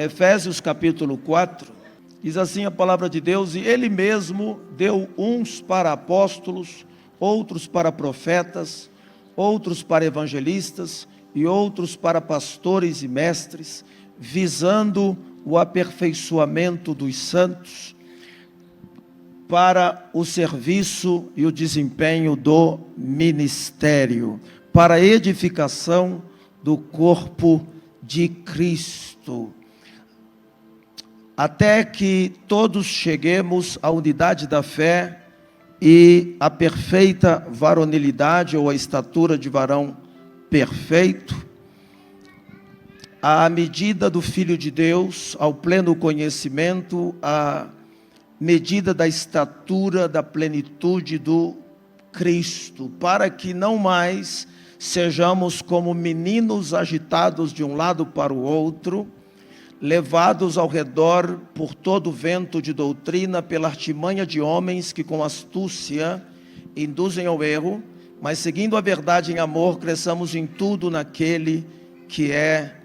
Efésios capítulo 4, diz assim a palavra de Deus: e Ele mesmo deu uns para apóstolos, outros para profetas, outros para evangelistas e outros para pastores e mestres, visando o aperfeiçoamento dos santos, para o serviço e o desempenho do ministério, para a edificação do corpo de Cristo, até que todos cheguemos à unidade da fé e à perfeita varonilidade, ou à estatura de varão perfeito, à medida do Filho de Deus, ao pleno conhecimento, à medida da estatura da plenitude do Cristo, para que não mais sejamos como meninos agitados de um lado para o outro, levados ao redor por todo vento de doutrina, pela artimanha de homens que com astúcia induzem ao erro, mas seguindo a verdade em amor, cresçamos em tudo naquele que é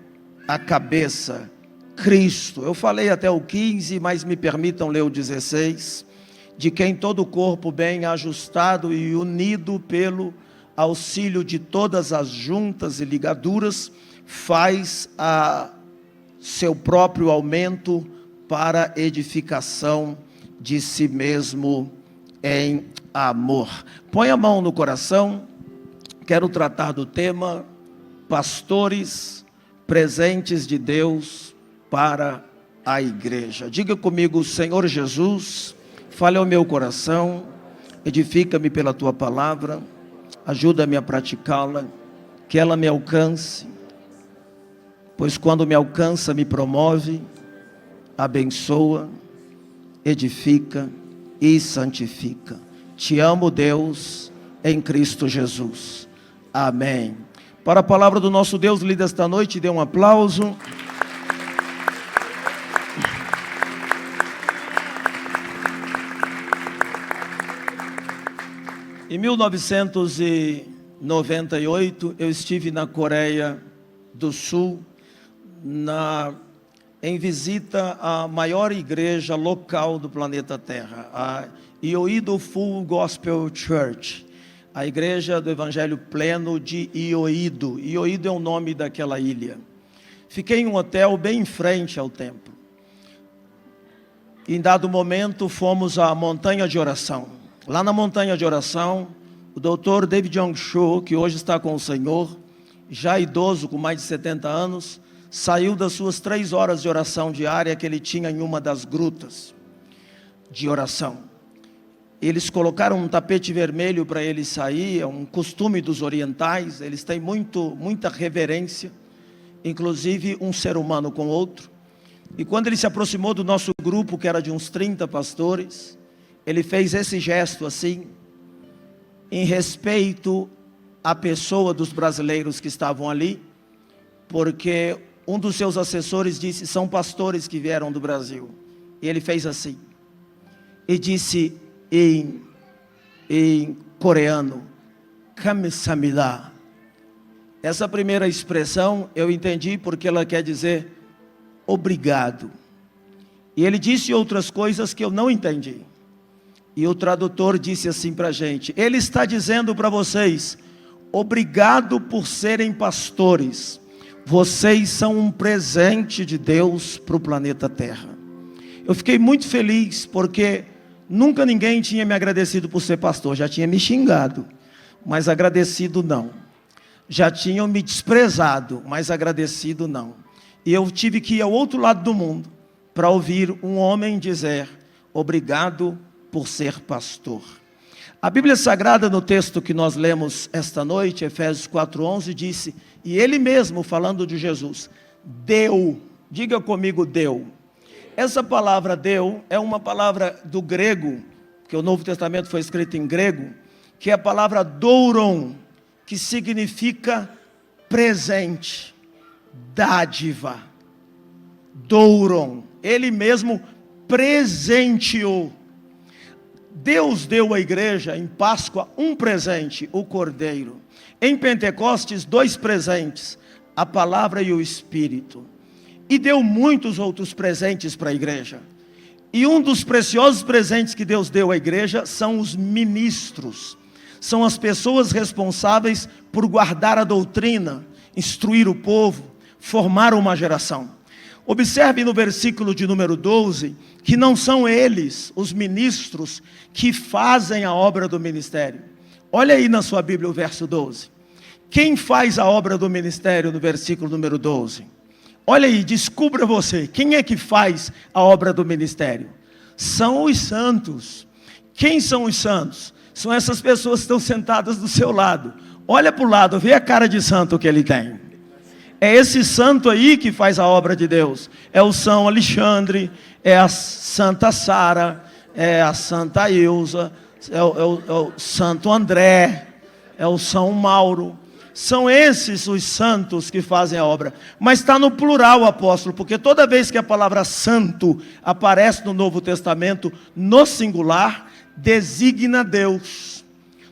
a cabeça, Cristo. Eu falei até o 15, mas me permitam ler o 16, de quem todo o corpo bem ajustado e unido pelo auxílio de todas as juntas e ligaduras, faz a seu próprio aumento para edificação de si mesmo em amor. Põe a mão no coração. Quero tratar do tema pastores presentes de Deus para a igreja. Diga comigo: Senhor Jesus, fale ao meu coração, edifica-me pela tua palavra, ajuda-me a praticá-la, que ela me alcance, pois quando me alcança, me promove, abençoa, edifica e santifica. Te amo, Deus, em Cristo Jesus. Amém. Para a palavra do nosso Deus lida esta noite, dê um aplauso. Em 1998, eu estive na Coreia do Sul, em visita à maior igreja local do planeta Terra, a Yoido Full Gospel Church, a igreja do Evangelho Pleno de Yoido. Yoido é o nome daquela ilha. Fiquei em um hotel bem em frente ao templo. Em dado momento, fomos à montanha de oração. Lá na montanha de oração, o Dr. David Jong-cho, que hoje está com o Senhor, já idoso, com mais de 70 anos, saiu das suas 3 horas de oração diária que ele tinha em uma das grutas de oração. Eles colocaram um tapete vermelho para ele sair, é um costume dos orientais, eles têm muita reverência, inclusive um ser humano com outro. E quando ele se aproximou do nosso grupo, que era de uns 30 pastores, ele fez esse gesto assim, em respeito à pessoa dos brasileiros que estavam ali, porque um dos seus assessores disse: são pastores que vieram do Brasil. E ele fez assim, e disse em coreano: Kamsahamnida. Essa primeira expressão eu entendi porque ela quer dizer obrigado. E ele disse outras coisas que eu não entendi. E o tradutor disse assim para a gente: ele está dizendo para vocês, obrigado por serem pastores. Vocês são um presente de Deus para o planeta Terra. Eu fiquei muito feliz porque nunca ninguém tinha me agradecido por ser pastor. Já tinha me xingado, mas agradecido não. Já tinham me desprezado, mas agradecido não. E eu tive que ir ao outro lado do mundo para ouvir um homem dizer: obrigado por ser pastor. A Bíblia Sagrada, no texto que nós lemos esta noite, Efésios 4:11, disse, e ele mesmo, falando de Jesus, deu. Diga comigo, deu. Essa palavra deu é uma palavra do grego, que o Novo Testamento foi escrito em grego, que é a palavra douron, que significa presente, dádiva. Douron, ele mesmo presenteou. Deus deu à igreja em Páscoa um presente, o Cordeiro. Em Pentecostes, 2 presentes, a palavra e o Espírito. e deu muitos outros presentes para a igreja. E um dos preciosos presentes que Deus deu à igreja são os ministros. São as pessoas responsáveis por guardar a doutrina, instruir o povo, formar uma geração. Observe no versículo de número 12, que não são eles, os ministros, que fazem a obra do ministério. Olha aí na sua Bíblia o verso 12. Quem faz a obra do ministério no versículo número 12? Olha aí, descubra você, quem é que faz a obra do ministério? São os santos. Quem são os santos? São essas pessoas que estão sentadas do seu lado. Olha para o lado, vê a cara de santo que ele tem. É esse santo aí que faz a obra de Deus. É o São Alexandre, é a Santa Sara, é a Santa Ilza, é o Santo André, é o São Mauro. São esses os santos que fazem a obra. Mas está no plural, apóstolo, porque toda vez que a palavra santo aparece no Novo Testamento, no singular, designa Deus.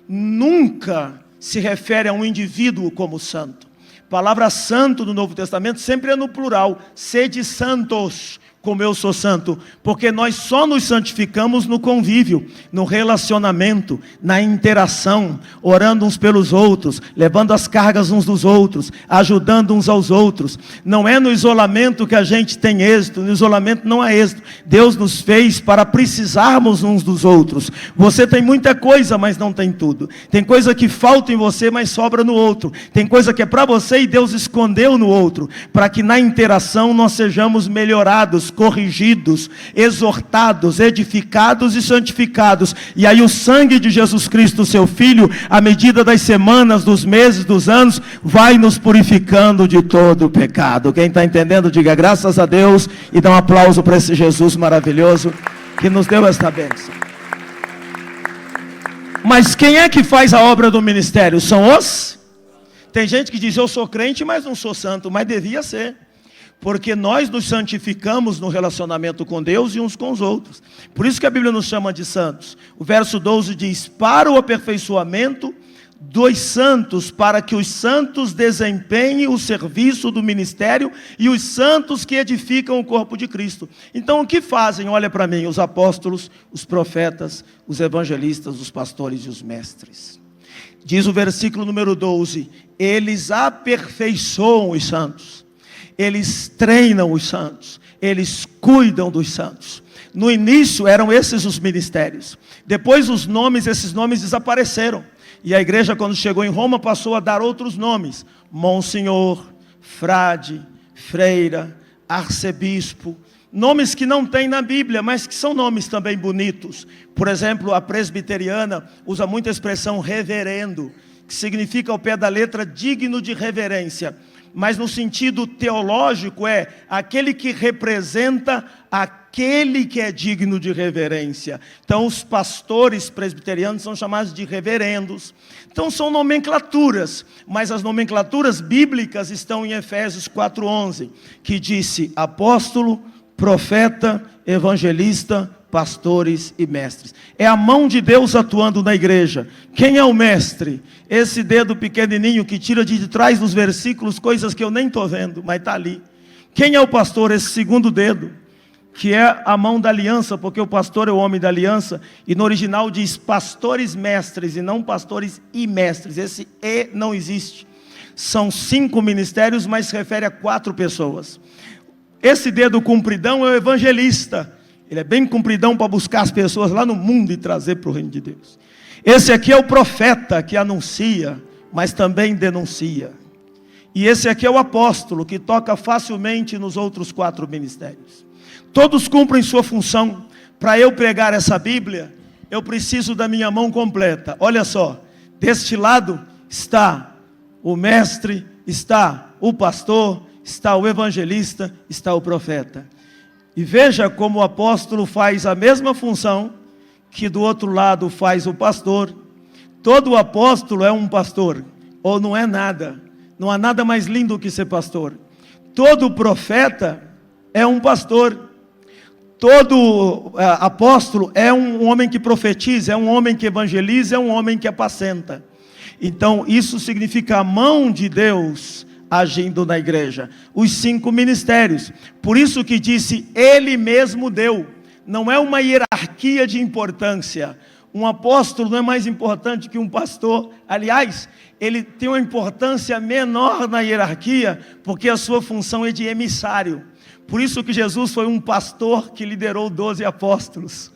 Nunca se refere a um indivíduo como santo. A palavra santo no Novo Testamento sempre é no plural. Sede santos, como eu sou santo, porque nós só nos santificamos no convívio, no relacionamento, na interação, orando uns pelos outros, levando as cargas uns dos outros, ajudando uns aos outros. Não é no isolamento que a gente tem êxito, no isolamento não há êxito. Deus nos fez para precisarmos uns dos outros. Você tem muita coisa, mas não tem tudo. Tem coisa que falta em você, mas sobra no outro. Tem coisa que é para você e Deus escondeu no outro, para que na interação nós sejamos melhorados, corrigidos, exortados, edificados e santificados. E aí o sangue de Jesus Cristo, seu Filho, à medida das semanas, dos meses, dos anos, vai nos purificando de todo o pecado. Quem está entendendo, diga graças a Deus e dá um aplauso para esse Jesus maravilhoso que nos deu esta bênção. Mas quem é que faz a obra do ministério? São os... Tem gente que diz, eu sou crente, mas não sou santo, mas devia ser. Porque nós nos santificamos no relacionamento com Deus e uns com os outros. Por isso que a Bíblia nos chama de santos. O verso 12 diz, para o aperfeiçoamento dos santos, para que os santos desempenhem o serviço do ministério e os santos que edificam o corpo de Cristo. Então o que fazem? Olha para mim, os apóstolos, os profetas, os evangelistas, os pastores e os mestres. Diz o versículo número 12, eles aperfeiçoam os santos. Eles treinam os santos, eles cuidam dos santos. No início eram esses os ministérios. Depois esses nomes desapareceram. E a igreja, quando chegou em Roma, passou a dar outros nomes. Monsenhor, frade, freira, arcebispo. Nomes que não tem na Bíblia, mas que são nomes também bonitos. Por exemplo, a presbiteriana usa muito a expressão reverendo, que significa ao pé da letra digno de reverência. Mas no sentido teológico é aquele que representa aquele que é digno de reverência. Então os pastores presbiterianos são chamados de reverendos. Então são nomenclaturas, mas as nomenclaturas bíblicas estão em Efésios 4:11, que disse apóstolo, profeta, evangelista, pastores e mestres. É a mão de Deus atuando na igreja. Quem é o mestre? Esse dedo pequenininho que tira de trás dos versículos coisas que eu nem estou vendo, mas está ali. Quem é o pastor? Esse segundo dedo, que é a mão da aliança, porque o pastor é o homem da aliança, e no original diz pastores mestres, e não pastores e mestres. Esse E não existe. São 5 ministérios, mas se refere a 4 pessoas. Esse dedo compridão é o evangelista. Ele é bem compridão para buscar as pessoas lá no mundo e trazer para o reino de Deus. Esse aqui é o profeta que anuncia, mas também denuncia. E esse aqui é o apóstolo que toca facilmente nos outros 4 ministérios. Todos cumprem sua função. Para eu pregar essa Bíblia, eu preciso da minha mão completa. Olha só, deste lado está o mestre, está o pastor, está o evangelista, está o profeta. E veja como o apóstolo faz a mesma função que do outro lado faz o pastor. Todo apóstolo é um pastor, ou não é nada. Não há nada mais lindo que ser pastor. Todo profeta é um pastor. Todo apóstolo é um homem que profetiza, é um homem que evangeliza, é um homem que apacenta. Então isso significa a mão de Deus agindo na igreja. Os 5 ministérios. Por isso que disse, Ele mesmo deu. Não é uma hierarquia de importância. Um apóstolo não é mais importante que um pastor. Aliás, ele tem uma importância menor na hierarquia, porque a sua função é de emissário. Por isso que Jesus foi um pastor que liderou 12 apóstolos.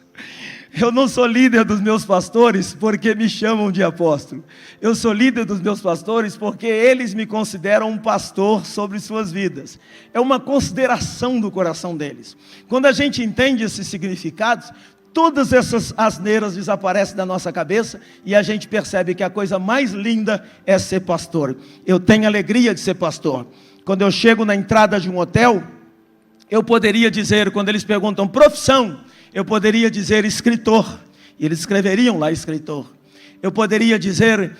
Eu não sou líder dos meus pastores porque me chamam de apóstolo. Eu sou líder dos meus pastores porque eles me consideram um pastor sobre suas vidas. É uma consideração do coração deles. Quando a gente entende esses significados, todas essas asneiras desaparecem da nossa cabeça e a gente percebe que a coisa mais linda é ser pastor. Eu tenho alegria de ser pastor. Quando eu chego na entrada de um hotel, eu poderia dizer, quando eles perguntam profissão, eu poderia dizer escritor, e eles escreveriam lá escritor. Eu poderia dizer,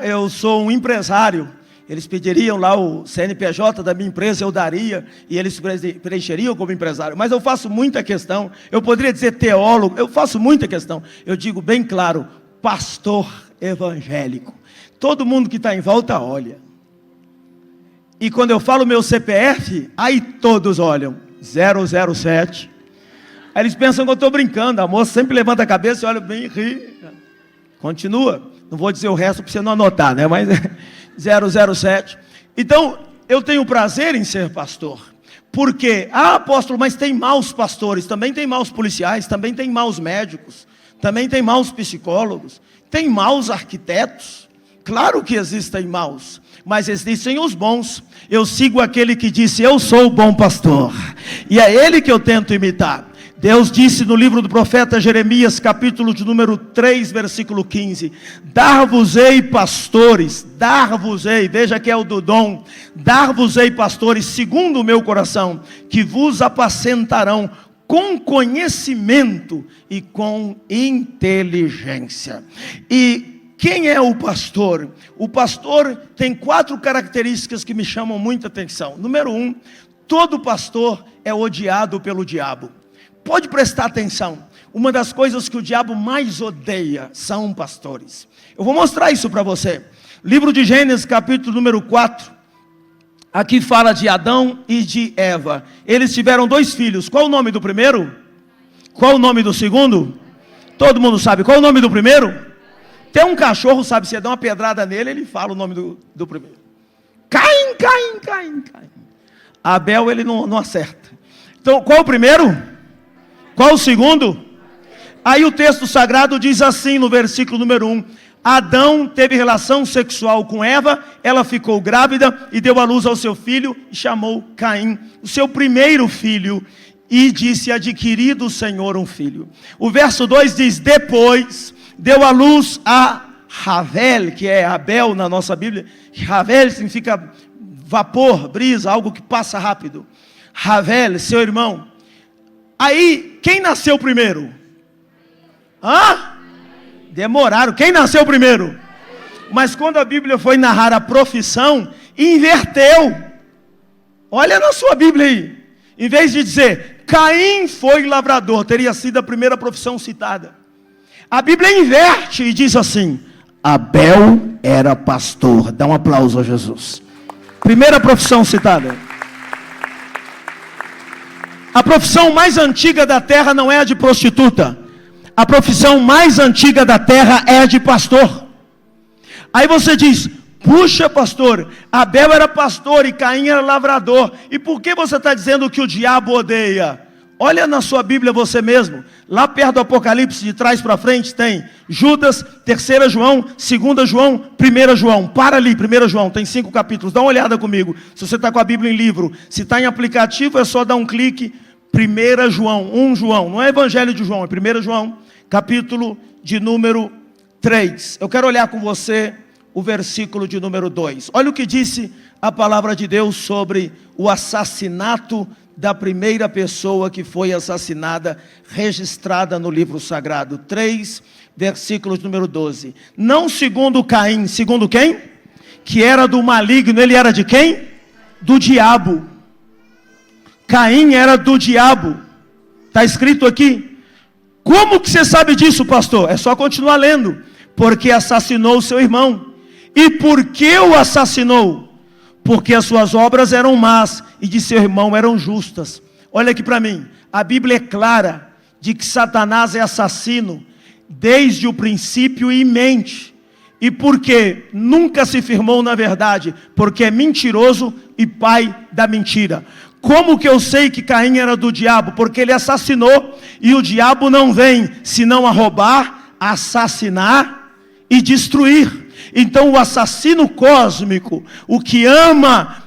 eu sou um empresário, eles pediriam lá o CNPJ da minha empresa, eu daria, e eles preencheriam como empresário. Mas eu faço muita questão, eu poderia dizer teólogo, eu faço muita questão. Eu digo bem claro, pastor evangélico. Todo mundo que está em volta olha. E quando eu falo meu CPF, aí todos olham, 007. Aí eles pensam que eu estou brincando, a moça sempre levanta a cabeça e olha bem e ri. Continua, não vou dizer o resto para você não anotar, né? Mas 007. Então, eu tenho prazer em ser pastor. Por quê? Apóstolo, mas tem maus pastores, também tem maus policiais, também tem maus médicos, também tem maus psicólogos, tem maus arquitetos. Claro que existem maus, mas existem os bons. Eu sigo aquele que disse, eu sou o bom pastor, e é ele que eu tento imitar. Deus disse no livro do profeta Jeremias, capítulo de número 3, versículo 15, dar-vos-ei pastores, dar-vos-ei, veja que é o do dom, dar-vos-ei pastores, segundo o meu coração, que vos apacentarão com conhecimento e com inteligência. E quem é o pastor? O pastor tem 4 características que me chamam muita atenção. Número 1, todo pastor é odiado pelo diabo. Pode prestar atenção, uma das coisas que o diabo mais odeia são pastores. Eu vou mostrar isso para você. Livro de Gênesis, capítulo número 4. Aqui fala de Adão e de Eva. Eles tiveram 2 filhos. Qual o nome do primeiro? Qual o nome do segundo? Todo mundo sabe. Qual o nome do primeiro? Tem um cachorro, sabe, se dá uma pedrada nele, ele fala o nome do primeiro. Caim. Abel, ele não acerta. Então, qual o primeiro? Qual o segundo? Aí o texto sagrado diz assim no versículo número 1. Adão teve relação sexual com Eva, ela ficou grávida e deu à luz ao seu filho e chamou Caim, o seu primeiro filho, e disse, adquiri do Senhor um filho. O verso 2 diz, depois deu à luz a Ravel, que é Abel na nossa Bíblia. Ravel significa vapor, brisa, algo que passa rápido. Ravel, seu irmão. Aí, quem nasceu primeiro? Demoraram. Quem nasceu primeiro? Mas quando a Bíblia foi narrar a profissão, inverteu. Olha na sua Bíblia aí. Em vez de dizer, Caim foi lavrador, teria sido a primeira profissão citada. A Bíblia inverte e diz assim, Abel era pastor. Dá um aplauso a Jesus. Primeira profissão citada. A profissão mais antiga da terra não é a de prostituta. A profissão mais antiga da terra é a de pastor. Aí você diz, puxa pastor, Abel era pastor e Caim era lavrador. E por que você está dizendo que o diabo odeia? Olha na sua Bíblia você mesmo. Lá perto do Apocalipse, de trás para frente, tem Judas, 3 João, 2 João, 1 João. Para ali, 1 João, tem 5 capítulos. Dá uma olhada comigo. Se você está com a Bíblia em livro, se está em aplicativo, é só dar um clique. 1 João, 1 João, não é Evangelho de João, é 1 João, capítulo de número 3. Eu quero olhar com você o versículo de número 2. Olha o que disse a palavra de Deus sobre o assassinato da primeira pessoa que foi assassinada, registrada no livro sagrado. 3, versículo de número 12. Não segundo Caim, segundo quem? Que era do maligno, ele era de quem? Do diabo. Caim era do diabo. Está escrito aqui. Como que você sabe disso, pastor? É só continuar lendo. Porque assassinou o seu irmão. E por que o assassinou? porque as suas obras eram más e de seu irmão eram justas. Olha aqui para mim, a Bíblia é clara de que Satanás é assassino desde o princípio e mente. E por que nunca se firmou na verdade? Porque é mentiroso e pai da mentira. Como que eu sei que Caim era do diabo? Porque ele assassinou, e o diabo não vem senão a roubar, assassinar e destruir. Então o assassino cósmico, o que ama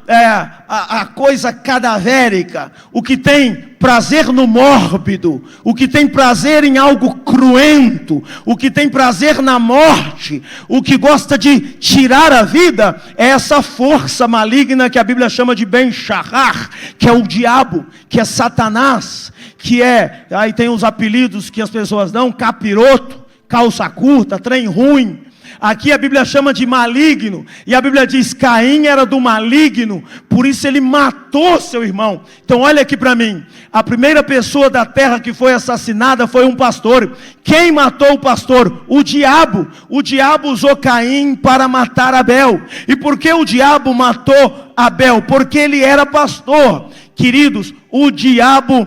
a coisa cadavérica, o que tem prazer no mórbido, o que tem prazer em algo cruento, o que tem prazer na morte, o que gosta de tirar a vida, é essa força maligna que a Bíblia chama de Ben-Shahar, que é o diabo, que é Satanás, que é, aí tem os apelidos que as pessoas dão, capiroto, calça curta, trem ruim. Aqui a Bíblia chama de maligno, e a Bíblia diz, Caim era do maligno, por isso ele matou seu irmão. Então olha aqui para mim, a primeira pessoa da terra que foi assassinada foi um pastor. Quem matou o pastor? O diabo. O diabo usou Caim para matar Abel. E por que o diabo matou Abel? Porque ele era pastor. Queridos, o diabo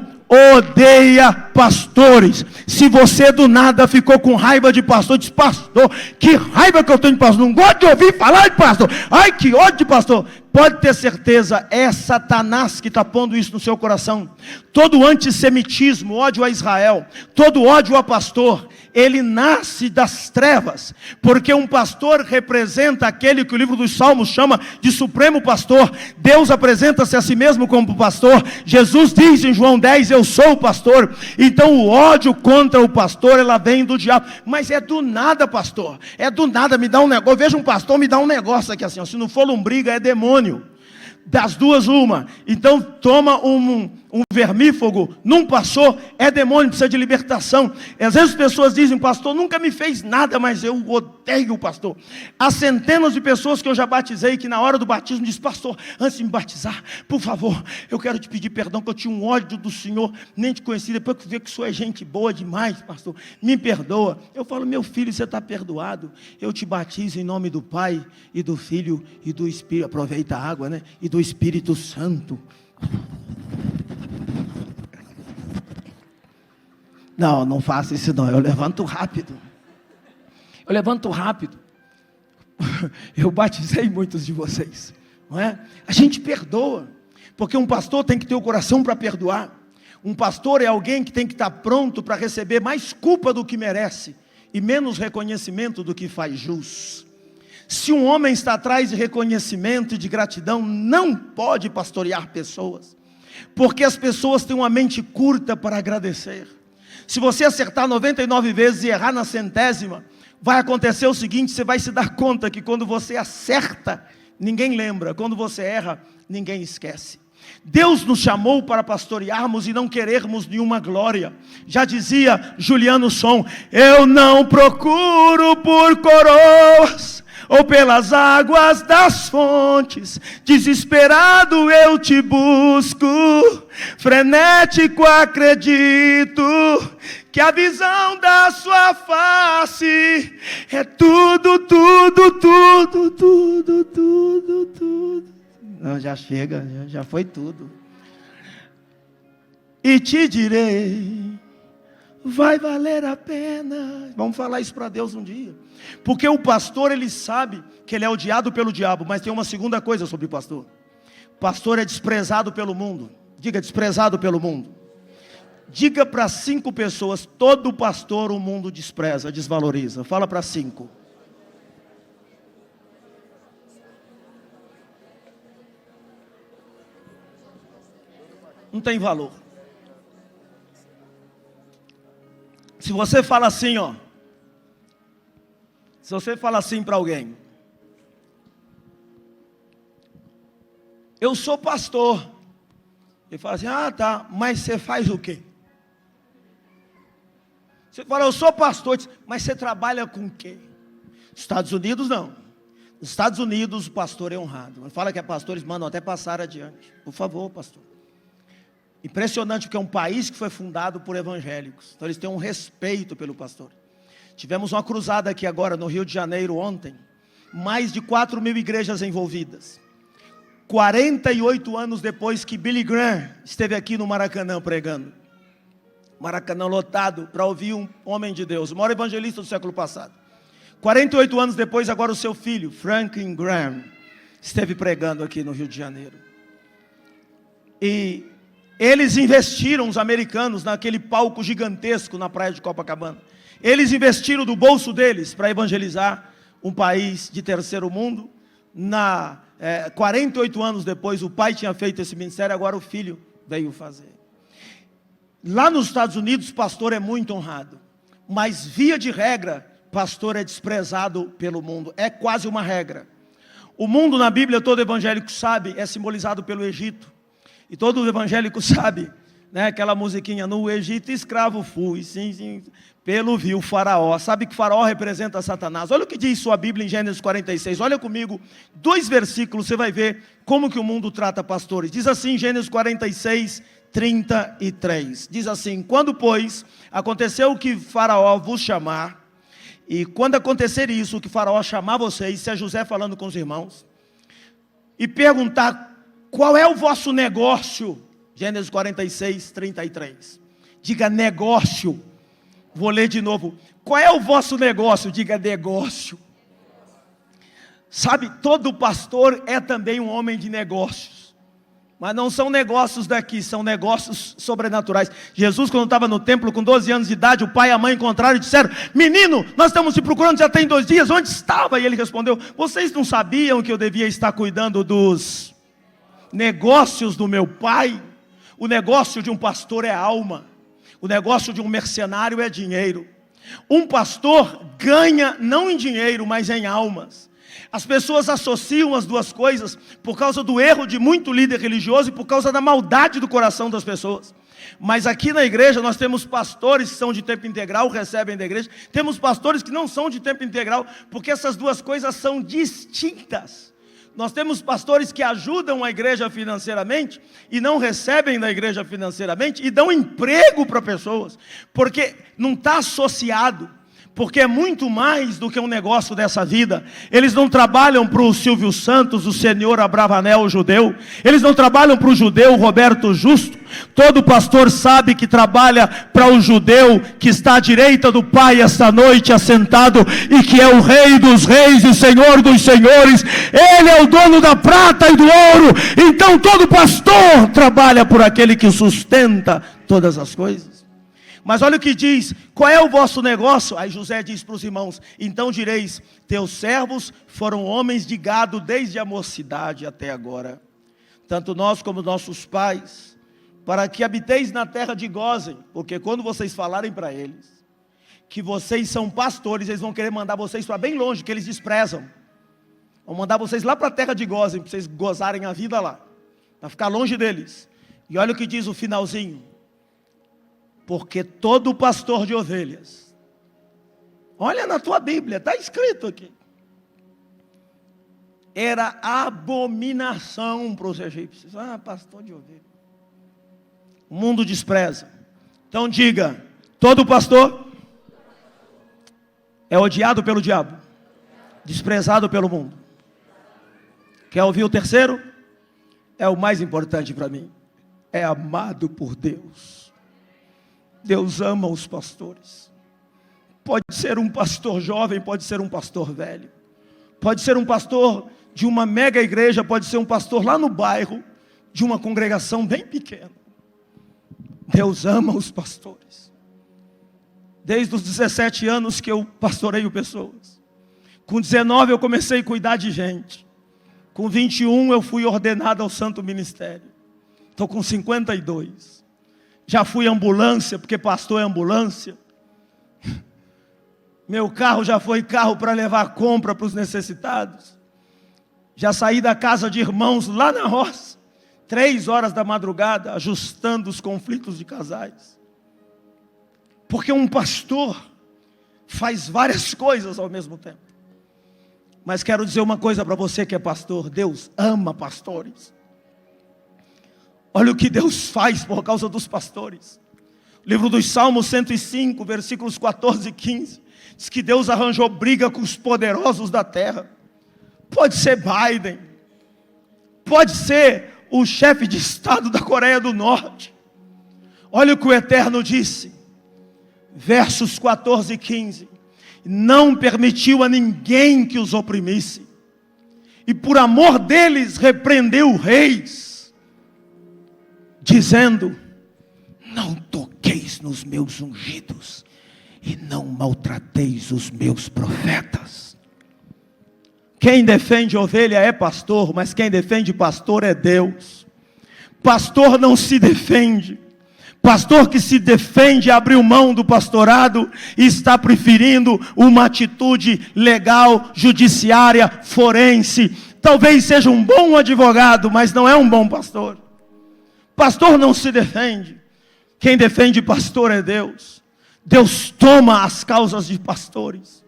odeia pastores. Se você do nada ficou com raiva de pastor, diz, pastor, que raiva que eu tenho de pastor, não gosto de ouvir falar de pastor, ai que ódio de pastor. Pode ter certeza, é Satanás que está pondo isso no seu coração. Todo antissemitismo, ódio a Israel, todo ódio a pastor, ele nasce das trevas, porque um pastor representa aquele que o livro dos Salmos chama de supremo pastor. Deus apresenta-se a si mesmo como pastor. Jesus diz em João 10, eu sou o pastor. Então o ódio contra o pastor, ela vem do diabo. Mas é do nada, pastor, é do nada, me dá um negócio. Eu vejo um pastor, me dá um negócio aqui assim, ó, se não for lombriga é demônio. Das duas uma. Então toma um vermífugo, não passou, é demônio, precisa de libertação. E às vezes as pessoas dizem, pastor, nunca me fez nada, mas eu odeio o pastor. Há centenas de pessoas que eu já batizei, que na hora do batismo diz, pastor, antes de me batizar, por favor, eu quero te pedir perdão, que eu tinha um ódio do Senhor, nem te conheci, depois que eu vi que o Senhor é gente boa demais, pastor, me perdoa. Eu falo, meu filho, você está perdoado, eu te batizo em nome do Pai, e do Filho, e do Espírito, aproveita a água, né, e do Espírito Santo. Não, não faça isso não, eu levanto rápido. Eu batizei muitos de vocês, não é? A gente perdoa, porque um pastor tem que ter o coração para perdoar. Um pastor é alguém que tem que estar pronto para receber mais culpa do que merece, e menos reconhecimento do que faz jus. Se um homem está atrás de reconhecimento e de gratidão, não pode pastorear pessoas, porque as pessoas têm uma mente curta para agradecer. Se você acertar 99 vezes e errar na 100ª, vai acontecer o seguinte, você vai se dar conta que quando você acerta, ninguém lembra, quando você erra, ninguém esquece. Deus nos chamou para pastorearmos e não querermos nenhuma glória. Já dizia Juliano Som, eu não procuro por coroas, ou pelas águas das fontes, desesperado eu te busco, frenético acredito, que a visão da sua face é tudo. Não, já chega, já foi tudo. E te direi, vai valer a pena. Vamos falar isso para Deus um dia. Porque o pastor, ele sabe que ele é odiado pelo diabo. Mas tem uma segunda coisa sobre o pastor. O pastor é desprezado pelo mundo. Diga, desprezado pelo mundo. Diga para 5 pessoas, todo pastor o mundo despreza, desvaloriza. Fala para 5. Não tem valor. Se você fala assim, ó, se você fala assim para alguém, eu sou pastor, ele fala assim, ah tá, mas você faz o quê? Você fala, eu sou pastor, mas você trabalha com o quê? Estados Unidos não. Nos Estados Unidos o pastor é honrado. Fala que é pastor, eles mandam até passar adiante. Por favor, pastor. Impressionante, porque é um país que foi fundado por evangélicos. Então eles têm um respeito pelo pastor. Tivemos uma cruzada aqui agora no Rio de Janeiro ontem. Mais de 4.000 igrejas envolvidas. 48 anos depois que Billy Graham esteve aqui no Maracanã pregando. Maracanã lotado para ouvir um homem de Deus, o maior evangelista do século passado. 48 anos depois, agora o seu filho, Franklin Graham, esteve pregando aqui no Rio de Janeiro. E eles investiram, os americanos, naquele palco gigantesco na praia de Copacabana. Eles investiram do bolso deles para evangelizar um país de terceiro mundo. 48 anos depois, o pai tinha feito esse ministério, agora o filho veio fazer. Lá nos Estados Unidos, pastor é muito honrado, mas via de regra, pastor é desprezado pelo mundo, é quase uma regra. O mundo na Bíblia, todo evangélico sabe, é simbolizado pelo Egito, e todo evangélico sabe, né, aquela musiquinha, no Egito escravo fui, sim, pelo vil faraó, sabe que faraó representa Satanás. Olha o que diz sua Bíblia em Gênesis 46, olha comigo, 2 versículos, você vai ver como que o mundo trata pastores. Diz assim, Gênesis 46, 33, diz assim: quando, pois, aconteceu que faraó vos chamar, e quando acontecer isso, que faraó chamar vocês, isso é José falando com os irmãos, e perguntar, qual é o vosso negócio? Gênesis 46, 33, diga negócio. Vou ler de novo, qual é o vosso negócio? Diga negócio. Sabe, todo pastor é também um homem de negócios, mas não são negócios daqui, são negócios sobrenaturais. Jesus, quando estava no templo com 12 anos de idade, o pai e a mãe encontraram e disseram, menino, nós estamos te procurando já tem 2 dias, onde estava? E ele respondeu, vocês não sabiam que eu devia estar cuidando dos negócios do meu pai? O negócio de um pastor é alma, o negócio de um mercenário é dinheiro. Um pastor ganha não em dinheiro, mas em almas. As pessoas associam as duas coisas por causa do erro de muito líder religioso e por causa da maldade do coração das pessoas. Mas aqui na igreja nós temos pastores que são de tempo integral, recebem da igreja. Temos pastores que não são de tempo integral, porque essas duas coisas são distintas. Nós temos pastores que ajudam a igreja financeiramente e não recebem da igreja financeiramente e dão emprego para pessoas, porque não está associado. Porque é muito mais do que um negócio dessa vida. Eles não trabalham para o Silvio Santos, o senhor Abravanel, o judeu. Eles não trabalham para o judeu Roberto Justo. Todo pastor sabe que trabalha para o judeu que está à direita do Pai esta noite assentado, e que é o Rei dos reis e Senhor dos senhores. Ele é o dono da prata e do ouro. Então todo pastor trabalha por aquele que sustenta todas as coisas. Mas olha o que diz, qual é o vosso negócio? Aí José diz para os irmãos, então direis, teus servos foram homens de gado desde a mocidade até agora, tanto nós como nossos pais, para que habiteis na terra de Gósen, porque quando vocês falarem para eles, que vocês são pastores, eles vão querer mandar vocês para bem longe, que eles desprezam, vão mandar vocês lá para a terra de Gósen, para vocês gozarem a vida lá, para ficar longe deles. E olha o que diz o finalzinho, porque todo pastor de ovelhas, olha na tua Bíblia, está escrito aqui, era abominação para os egípcios. Ah, pastor de ovelhas, o mundo despreza. Então diga, todo pastor é odiado pelo diabo, desprezado pelo mundo. Quer ouvir o terceiro? É o mais importante para mim, é amado por Deus. Deus ama os pastores. Pode ser um pastor jovem, pode ser um pastor velho, pode ser um pastor de uma mega igreja, pode ser um pastor lá no bairro, de uma congregação bem pequena. Deus ama os pastores. Desde os 17 anos que eu pastoreio pessoas. Com 19 eu comecei a cuidar de gente. Com 21 eu fui ordenado ao santo ministério. Estou com 52. Já fui ambulância, porque pastor é ambulância. Meu carro já foi carro para levar compra para os necessitados. Já saí da casa de irmãos lá na roça, 3 horas da madrugada, ajustando os conflitos de casais. Porque um pastor faz várias coisas ao mesmo tempo. Mas quero dizer uma coisa para você que é pastor, Deus ama pastores. Olha o que Deus faz por causa dos pastores. Livro dos Salmos 105, versículos 14 e 15. Diz que Deus arranjou briga com os poderosos da terra. Pode ser Biden, pode ser o chefe de Estado da Coreia do Norte. Olha o que o Eterno disse, versos 14 e 15. Não permitiu a ninguém que os oprimisse, e por amor deles repreendeu reis, dizendo: não toqueis nos meus ungidos, e não maltrateis os meus profetas. Quem defende ovelha é pastor, mas quem defende pastor é Deus. Pastor não se defende. Pastor que se defende abriu mão do pastorado e está preferindo uma atitude legal, judiciária, forense. Talvez seja um bom advogado, mas não é um bom pastor. Pastor não se defende. Quem defende pastor é Deus. Deus toma as causas de pastores.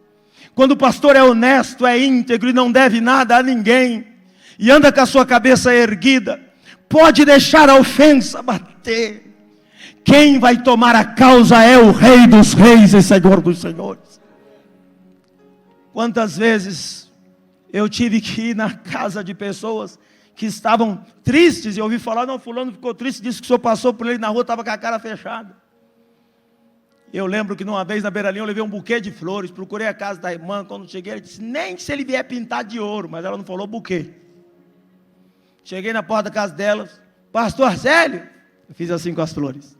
Quando o pastor é honesto, é íntegro e não deve nada a ninguém, e anda com a sua cabeça erguida, pode deixar a ofensa bater. Quem vai tomar a causa é o Rei dos Reis e Senhor dos Senhores. Quantas vezes eu tive que ir na casa de pessoas que estavam tristes, e eu ouvi falar: não, fulano ficou triste, disse que o senhor passou por ele na rua, estava com a cara fechada. Eu lembro que numa vez na Beira-Linha eu levei um buquê de flores, procurei a casa da irmã, quando cheguei, ela disse: nem se ele vier pintar de ouro, mas ela não falou buquê. Cheguei na porta da casa dela: pastor Arcélio, eu fiz assim com as flores.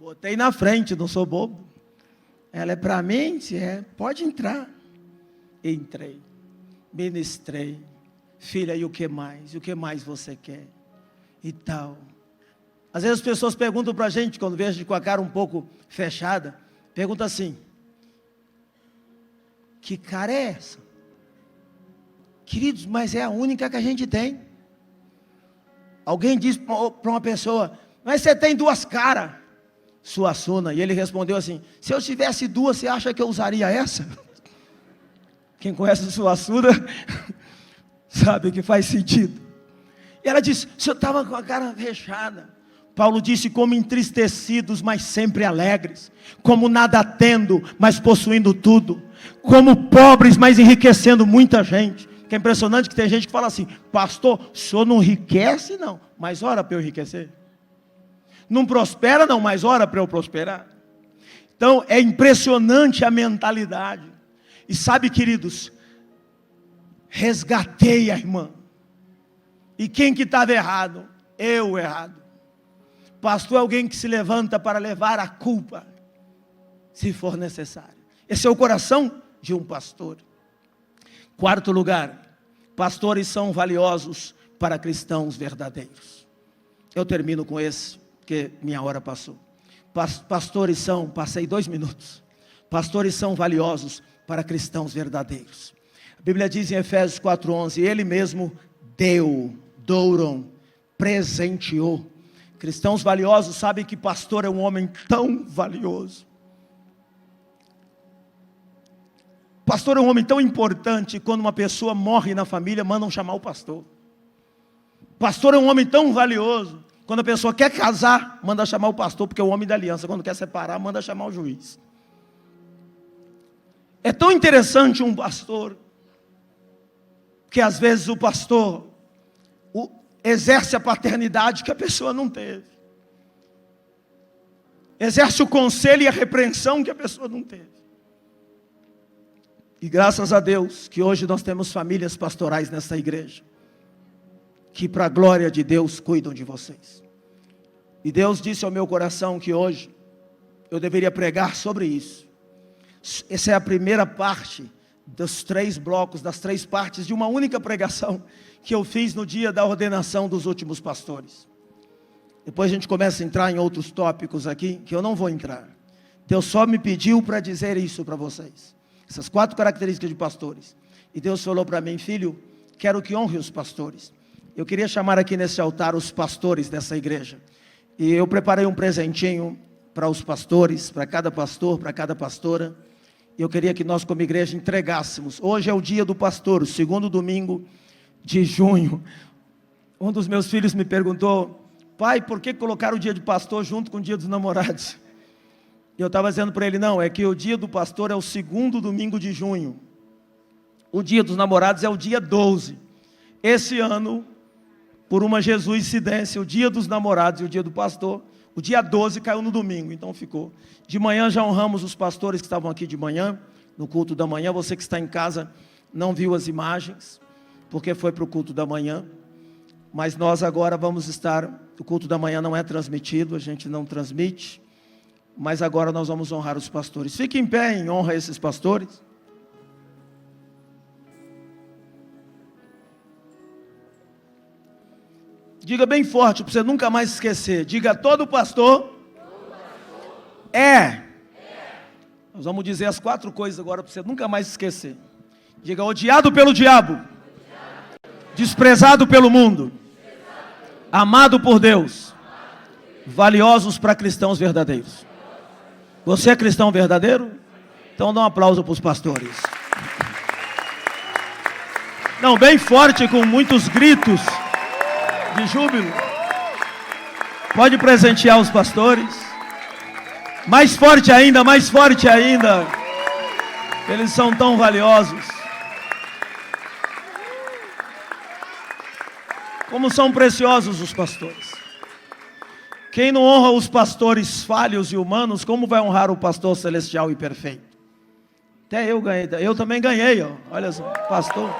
Botei na frente, não sou bobo. Ela: é para mim? Pode entrar. Entrei, ministrei. Filha, e o que mais? E o que mais você quer? E tal. Às vezes as pessoas perguntam para a gente, quando vê a gente com a cara um pouco fechada, perguntam assim: que cara é essa? Queridos, mas é a única que a gente tem. Alguém disse para uma pessoa: mas você tem duas caras, Suassuna. E ele respondeu assim: se eu tivesse duas, você acha que eu usaria essa? Quem conhece Suassuna sabe que faz sentido. E ela disse: o senhor estava com a cara fechada. Paulo disse: como entristecidos, mas sempre alegres, como nada tendo, mas possuindo tudo, como pobres, mas enriquecendo muita gente. Que é impressionante que tem gente que fala assim: pastor, o senhor não enriquece não, mas ora para eu enriquecer. Não prospera não, mas ora para eu prosperar. Então é impressionante a mentalidade. E sabe, queridos, resgatei a irmã. E quem que estava errado? Eu errado. Pastor é alguém que se levanta para levar a culpa, se for necessário. Esse é o coração de um pastor. Quarto lugar, pastores são valiosos para cristãos verdadeiros. Eu termino com esse, porque minha hora passou. Pastores são, passei 2 minutos. Pastores são valiosos para cristãos verdadeiros. A Bíblia diz em Efésios 4:11, ele mesmo deu, douron, presenteou. Cristãos valiosos sabem que pastor é um homem tão valioso. Pastor é um homem tão importante, quando uma pessoa morre na família, mandam chamar o pastor. Pastor é um homem tão valioso, quando a pessoa quer casar, manda chamar o pastor, porque é o homem da aliança. Quando quer separar, manda chamar o juiz. É tão interessante um pastor, que às vezes o pastor exerce a paternidade que a pessoa não teve. Exerce o conselho e a repreensão que a pessoa não teve. E graças a Deus que hoje nós temos famílias pastorais nessa igreja, que para a glória de Deus cuidam de vocês. E Deus disse ao meu coração que hoje eu deveria pregar sobre isso. Essa é a primeira parte dos 3 blocos, das 3 partes de uma única pregação que eu fiz no dia da ordenação dos últimos pastores. Depois a gente começa a entrar em outros tópicos aqui, que eu não vou entrar. Deus só me pediu para dizer isso para vocês. Essas 4 características de pastores. E Deus falou para mim: filho, quero que honre os pastores. Eu queria chamar aqui nesse altar os pastores dessa igreja. E eu preparei um presentinho para os pastores, para cada pastor, para cada pastora. E eu queria que nós como igreja entregássemos. Hoje é o dia do pastor, o 2º domingo de junho. Um dos meus filhos me perguntou: pai, por que colocaram o dia de pastor junto com o dia dos namorados? E eu estava dizendo para ele: não, é que o dia do pastor é o 2º domingo de junho. O dia dos namorados é o dia 12. esse ano, por uma jesuicidência, o dia dos namorados e o dia do pastor, o dia 12 caiu no domingo, então ficou. De manhã já honramos os pastores que estavam aqui de manhã, no culto da manhã. Você que está em casa não viu as imagens, porque foi para o culto da manhã. Mas nós agora vamos estar, o culto da manhã não é transmitido, a gente não transmite. Mas agora nós vamos honrar os pastores. Fique em pé em honra a esses pastores. Diga bem forte, para você nunca mais esquecer. Diga: todo pastor é. Nós vamos dizer as 4 coisas agora, para você nunca mais esquecer. Diga: odiado pelo diabo, desprezado pelo mundo, amado por Deus, valiosos para cristãos verdadeiros. Você é cristão verdadeiro? Então dá um aplauso para os pastores. Não, bem forte, com muitos gritos de júbilo. Pode presentear os pastores. Mais forte ainda, mais forte ainda. Eles são tão valiosos. Como são preciosos os pastores. Quem não honra os pastores falhos e humanos, como vai honrar o pastor celestial e perfeito? Até eu ganhei, eu também ganhei, ó. Olha só, pastor.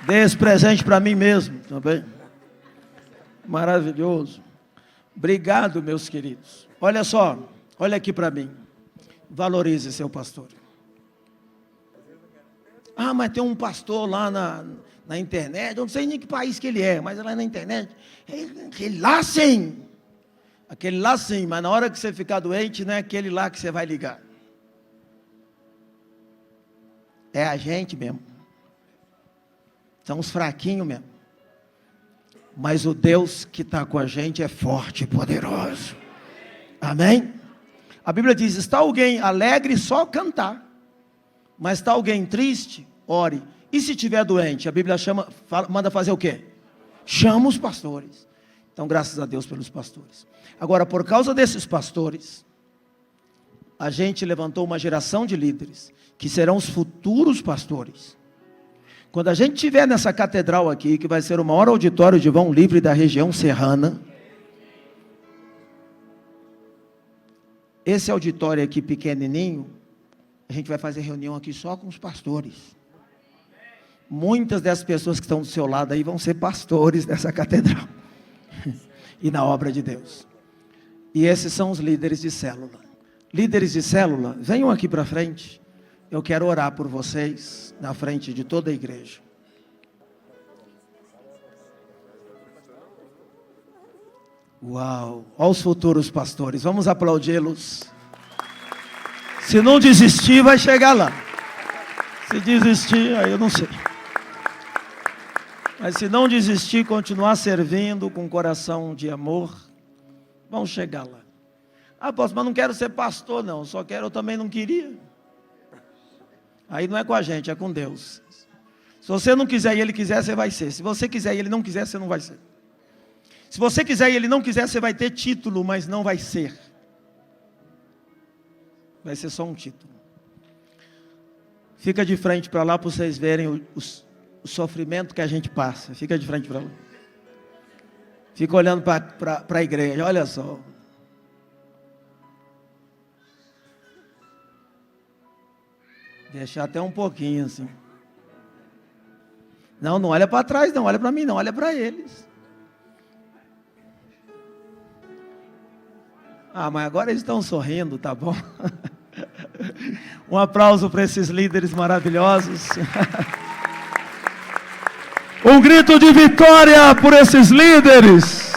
Dei esse presente para mim mesmo também. Maravilhoso. Obrigado, meus queridos. Olha só, olha aqui para mim. Valorize seu pastor. Ah, mas tem um pastor lá na internet, eu não sei nem que país que ele é, mas lá na internet, aquele lá sim, mas na hora que você ficar doente, não é aquele lá que você vai ligar. É a gente mesmo. São os fraquinhos mesmo. Mas o Deus que está com a gente é forte e poderoso. Amém? A Bíblia diz: está alguém alegre, só cantar. Mas está alguém triste, ore. E se estiver doente, a Bíblia manda fazer o quê? Chama os pastores. Então, graças a Deus pelos pastores. Agora, por causa desses pastores, a gente levantou uma geração de líderes, que serão os futuros pastores. Quando a gente estiver nessa catedral aqui, que vai ser o maior auditório de vão livre da região serrana, esse auditório aqui pequenininho, a gente vai fazer reunião aqui só com os pastores. Muitas dessas pessoas que estão do seu lado aí vão ser pastores dessa catedral e na obra de Deus. E esses são os líderes de célula. Líderes de célula, venham aqui para frente. Eu quero orar por vocês na frente de toda a igreja. Uau! Olha os futuros pastores, vamos aplaudi-los. Se não desistir, vai chegar lá. Se desistir, aí eu não sei. Mas se não desistir, continuar servindo com coração de amor, vão chegar lá. Ah, apóstolo, mas não quero ser pastor não, só quero, eu também não queria. Aí não é com a gente, é com Deus. Se você não quiser e Ele quiser, você vai ser. Se você quiser e Ele não quiser, você não vai ser. Se você quiser e Ele não quiser, você vai ter título, mas não vai ser. Vai ser só um título. Fica de frente para lá para vocês verem o sofrimento que a gente passa. Fica de frente para lá. Fica olhando para a igreja, olha só. Deixar até um pouquinho assim. Não olha para trás, não olha para mim, não olha para eles. Ah, mas agora eles estão sorrindo, tá bom? Um aplauso para esses líderes maravilhosos. Um grito de vitória por esses líderes.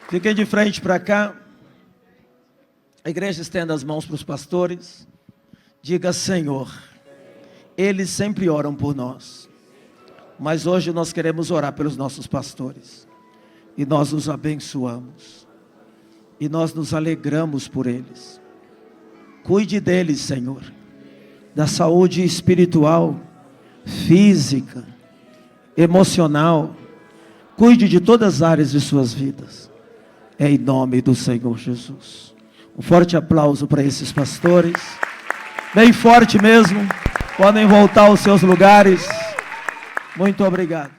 Fiquem de frente para cá. A igreja estenda as mãos para os pastores. Diga: Senhor, eles sempre oram por nós, mas hoje nós queremos orar pelos nossos pastores. E nós os abençoamos. E nós nos alegramos por eles. Cuide deles, Senhor. Da saúde espiritual, física, emocional. Cuide de todas as áreas de suas vidas. Em nome do Senhor Jesus. Um forte aplauso para esses pastores. Bem forte mesmo. Podem voltar aos seus lugares. Muito obrigado.